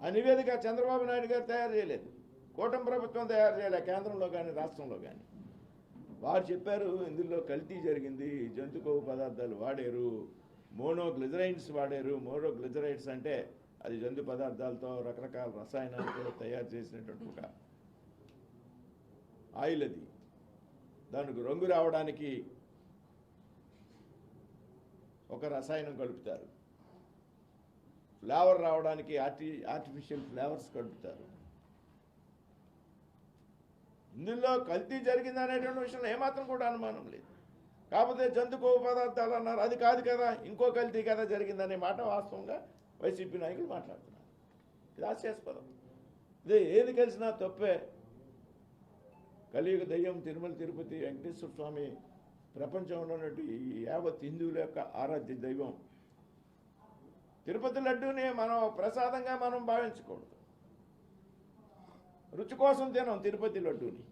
ఆ నివేదిక చంద్రబాబు నాయుడు గారు తయారు చేయలేదు, కూటమి ప్రభుత్వం తయారు చేయలేదు, కేంద్రంలో కానీ రాష్ట్రంలో కానీ. వారు చెప్పారు ఇందులో కల్తీ జరిగింది, జంతు కొవ్వు పదార్థాలు వాడారు, మోనోగ్లిజరైడ్స్ వాడారు. మోనోగ్లిజరైడ్స్ అంటే అది జంతు పదార్థాలతో రకరకాల రసాయనాలతో తయారు చేసినటువంటి ఒక ఆయిల్. అది దానికి రంగు రావడానికి ఒక రసాయనం కలుపుతారు, ఫ్లేవర్ రావడానికి ఆర్టిఫిషియల్ ఫ్లేవర్స్ కలుపుతారు. ఇందులో కల్తీ జరిగింది అనేటువంటి విషయంలో ఏమాత్రం కూడా అనుమానం లేదు. కాకపోతే జంతు కొవ్వు పదార్థాలు అన్నారు, అది కాదు కదా, ఇంకో కల్తీ కదా జరిగిందనే మాట వాస్తవంగా వైసీపీ నాయకులు మాట్లాడుతున్నారు. ఇది హాస్యాస్పదం. ఇదే ఏది కలిసినా తప్పే. కలియుగ దయ్యం తిరుమల తిరుపతి వెంకటేశ్వర స్వామి ప్రపంచంలో ఉన్నటువంటి ఈ యావత్ హిందువుల యొక్క ఆరాధ్య దైవం. తిరుపతి లడ్డూని మనం ప్రసాదంగా మనం భావించకూడదు. రుచి కోసం తినం తిరుపతి లడ్డూని.